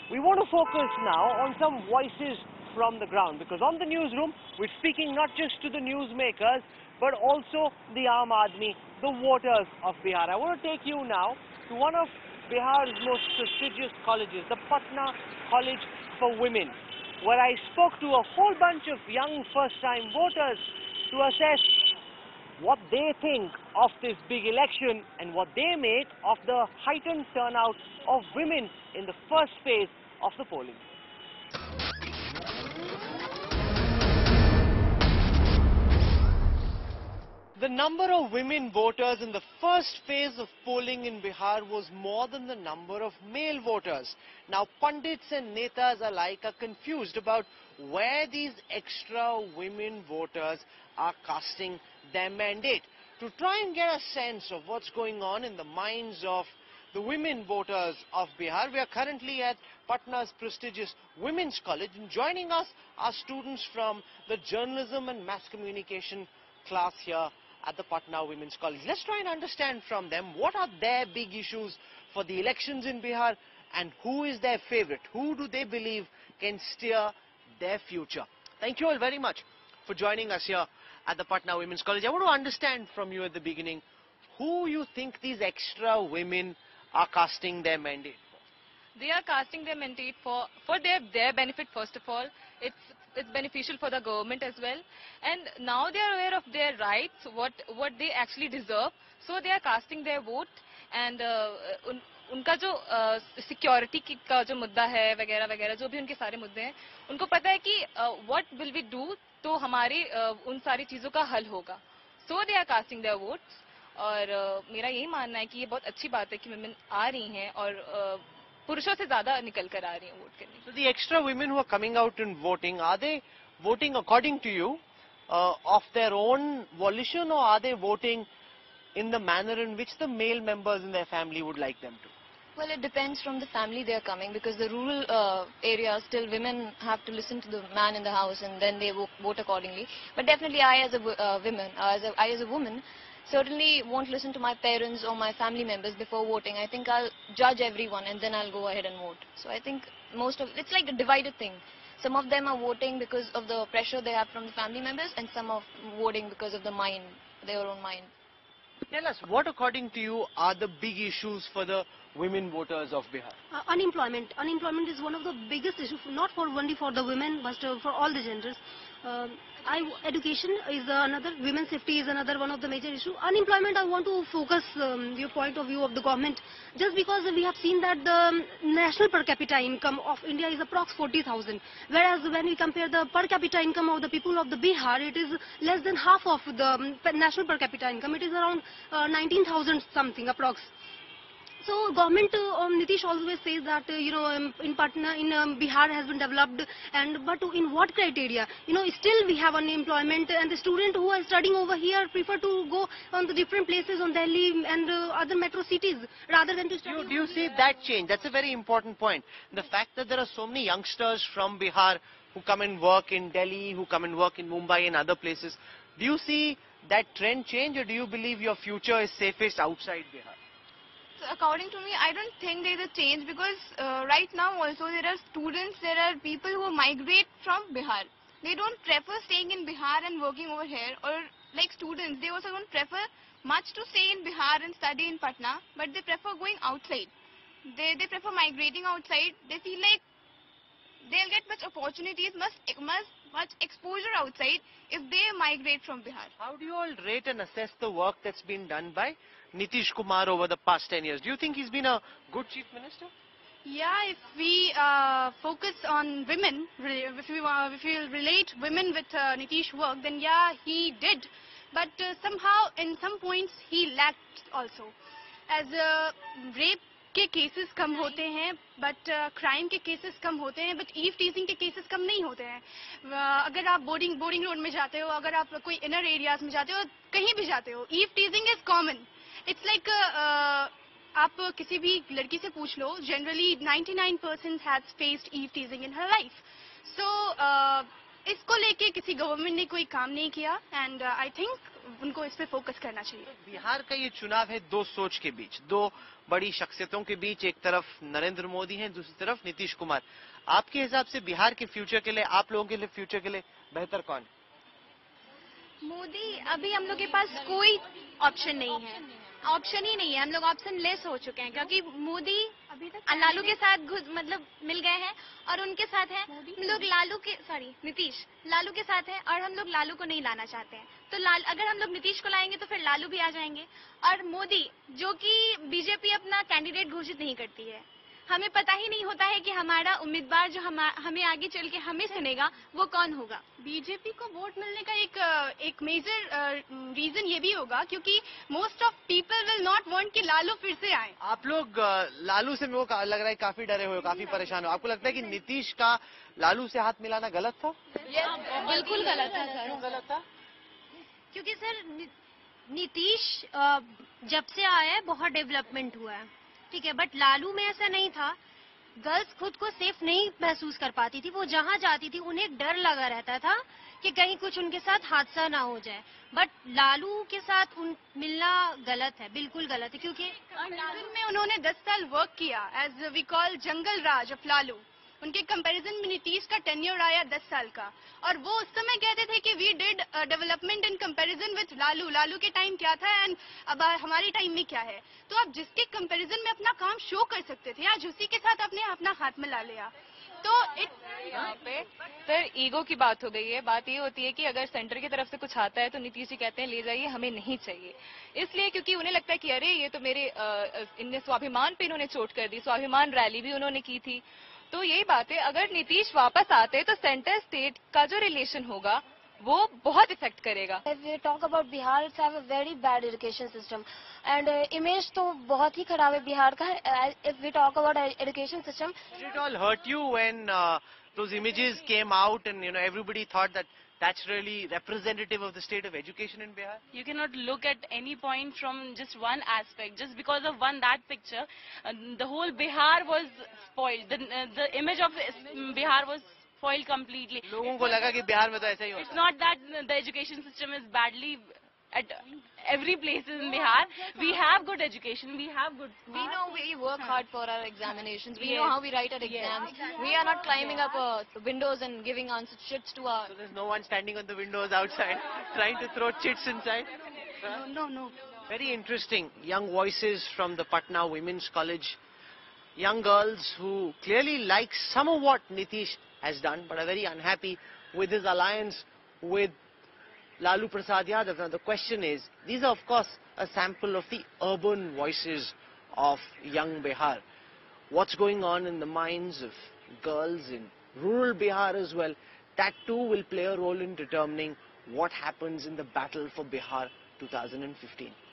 We want to focus now on some voices from the ground, because on the newsroom we're speaking not just to the newsmakers but also the Aam Aadmi, the voters of Bihar. I want to take you now to one of Bihar's most prestigious colleges, the Patna College for Women, where I spoke to a whole bunch of young first-time voters to assess what they think of this big election and what they make of the heightened turnout of women in the first phase of the polling. The number of women voters in the first phase of polling in Bihar was more than the number of male voters. Now, pundits and netas alike are confused about where these extra women voters are casting their mandate. To try and get a sense of what's going on in the minds of the women voters of Bihar, we are currently at Patna's prestigious Women's College, and joining us are students from the journalism and mass communication class here at the Patna Women's College. Let's try and understand from them what are their big issues for the elections in Bihar and who is their favorite. Who do they believe can steer their future? Thank you all very much for joining us here at the Patna Women's College. I want to understand from you at the beginning who you think these extra women are casting their mandate for. They are casting their mandate for their benefit. First of all, it's beneficial for the government as well, and now they are aware of their rights, what they actually deserve, so they are casting their vote. And उनका जो security का जो मुद्दा है वगैरह वगैरह जो भी उनके सारे मुद्दे हैं, उनको पता है कि व्हाट विल वी डू, तो हमारी उन सारी चीजों का हल होगा. So they are casting their votes. और मेरा यही मानना है कि ये बहुत अच्छी बात है कि women आ रही हैं और पुरुषों से ज्यादा निकल कर आ रही हैं वोट करने. So the extra women who are coming out and voting, are they voting according to you of their own volition, or are they voting in the manner in which the male members in their family would like them to? Well, it depends from the family they are coming, because the rural areas, still women have to listen to the man in the house and then they vote accordingly. But definitely I as a I as a woman certainly won't listen to my parents or my family members before voting. I think I'll judge everyone and then I'll go ahead and vote. So I think it's like a divided thing. Some of them are voting because of the pressure they have from the family members, and some are voting because of their own mind. Tell us, what according to you are the big issues for the women voters of Bihar? Unemployment. Unemployment is one of the biggest issues, not only for the women, but for all the genders. Education is another, women's safety is another one of the major issues. Unemployment, I want to focus your point of view of the government, just because we have seen that the national per capita income of India is approx 40,000, whereas when we compare the per capita income of the people of the Bihar, it is less than half of the national per capita income. It is around 19,000 something approx. So government Nitish always says that in Patna, in Bihar has been developed, but in what criteria? Still we have unemployment, and the student who are studying over here prefer to go on the different places on Delhi and other metro cities rather than to study. Do you see that change? That's a very important point. The fact that there are so many youngsters from Bihar who come and work in Delhi, who come and work in Mumbai and other places. Do you see that trend change, or do you believe your future is safest outside Bihar? According to me, I don't think there is a change, because right now also there are people who migrate from Bihar. They don't prefer staying in Bihar and working over here, or like students, they also don't prefer much to stay in Bihar and study in Patna, but they prefer going outside. They prefer migrating outside. They feel like they'll get much opportunities, much exposure outside if they migrate from Bihar. How do you all rate and assess the work that's been done by Nitish Kumar over the past 10 years? Do you think he's been a good chief minister? Yeah, if we focus on women, if we relate women with Nitish work, then yeah, he did. But somehow, in some points, he lacked also. As rape के cases कम होते हैं, but crime के cases कम होते हैं, but eve teasing के cases कम नहीं होते हैं. अगर आप बोर्डिंग रोड में जाते हो, अगर आप कोई इनर एरियाज में जाते हो, कहीं भी जाते हो, eve teasing is common. It's like आप किसी भी लड़की से पूछ लो, generally 99% has faced eve teasing in her life. So इसको लेके किसी गवर्नमेंट ने कोई काम नहीं किया, एंड आई थिंक उनको इस पे फोकस करना चाहिए। बिहार का ये चुनाव है दो सोच के बीच, दो बड़ी शख्सियतों के बीच। एक तरफ नरेंद्र मोदी हैं, दूसरी तरफ नीतीश कुमार। आपके हिसाब से बिहार के फ्यूचर के लिए, आप लोगों के लिए फ्यूचर के लिए बेहतर कौन है? मोदी, अभी हम लोग के पास कोई ऑप्शन नहीं है, ऑप्शन ही नहीं है। हम लोग ऑप्शन लेस हो चुके हैं क्योंकि मोदी अभी तक लालू के साथ मतलब मिल गए हैं और उनके साथ हैं। हम लोग नीतीश लालू के साथ हैं और हम लोग लालू को नहीं लाना चाहते हैं। तो अगर हम लोग नीतीश को लाएंगे तो फिर लालू भी आ जाएंगे। और मोदी, जो कि बीजेपी अपना कैंडिडेट घोषित नहीं करती है, हमें पता ही नहीं होता है कि हमारा उम्मीदवार जो हमें आगे चल के हमें सुनेगा वो कौन होगा। बीजेपी को वोट मिलने का एक मेजर रीजन ये भी होगा क्योंकि most of people will not want कि लालू फिर से आए। आप लोग लालू से मेरे को लग रहा है काफी डरे हुए हो, काफी परेशान हो। आपको लगता है कि नीतीश का लालू से हाथ मिलाना गलत था? बिल्कुल गलत था सर। क्यों गलत था? क्योंकि सर नीतीश जब से आया है बहुत डेवलपमेंट हुआ है, ठीक है, बट लालू में ऐसा नहीं था। गर्ल्स खुद को सेफ नहीं महसूस कर पाती थी, वो जहाँ जाती थी उन्हें डर लगा रहता था कि कहीं कुछ उनके साथ हादसा ना हो जाए। बट लालू के साथ मिलना गलत है, बिल्कुल गलत है। क्योंकि कंपैरिजन में उन्होंने 10 साल वर्क किया, as we call jungle raj of Lalu. उनके कंपैरिजन में नीतीश का टेन्योर आया 10 साल का, और वो उस समय कहते थे कि we did development in comparison with Lalu. Lalu के टाइम क्या था एंड अब हमारे टाइम में क्या है। तो आप जिसके कंपैरिजन में अपना काम शो कर सकते थे, आज उसी के साथ आपने अपना हाथ मिला लिया। तो यहाँ पे सर ईगो की बात हो गई है। बात ये होती है कि अगर सेंटर की तरफ से कुछ आता है तो नीतीश जी कहते हैं ले जाइए, हमें नहीं चाहिए। इसलिए क्योंकि उन्हें लगता है कि अरे ये तो मेरे इनने स्वाभिमान पे इन्होंने चोट कर दी। स्वाभिमान रैली भी उन्होंने की थी। तो यही बात है, अगर नीतीश वापस आते तो सेंटर स्टेट का जो रिलेशन होगा वो बहुत इफेक्ट करेगा। If we talk about Bihar, it's have a very bad education system and image तो बहुत ही खराब है बिहार का। If we talk about education system, Did it all hurt you when those images came out and everybody thought that that's really representative of the state of education in Bihar? You cannot look at any point from just one aspect. Just because of that picture, the whole Bihar was spoiled. The image of Bihar was spoiled completely. लोगों को लगा कि बिहार में तो ऐसा ही It's होता है। not that the education system is badly at every place in Bihar. We have good education. We have good. We know we work hard for our examinations. We know Yes. how we write our exams. We are not climbing up windows and giving answer sheets to our... So there's no one standing on the windows outside trying to throw chits inside. no. Very interesting. Young voices from the Patna Women's College. Young girls who clearly like some of what Nitish has done, but are very unhappy with his alliance with Lalu Prasad Yadav. Now the question is, these are of course a sample of the urban voices of young Bihar. What's going on in the minds of girls in rural Bihar as well, that too will play a role in determining what happens in the battle for Bihar 2015.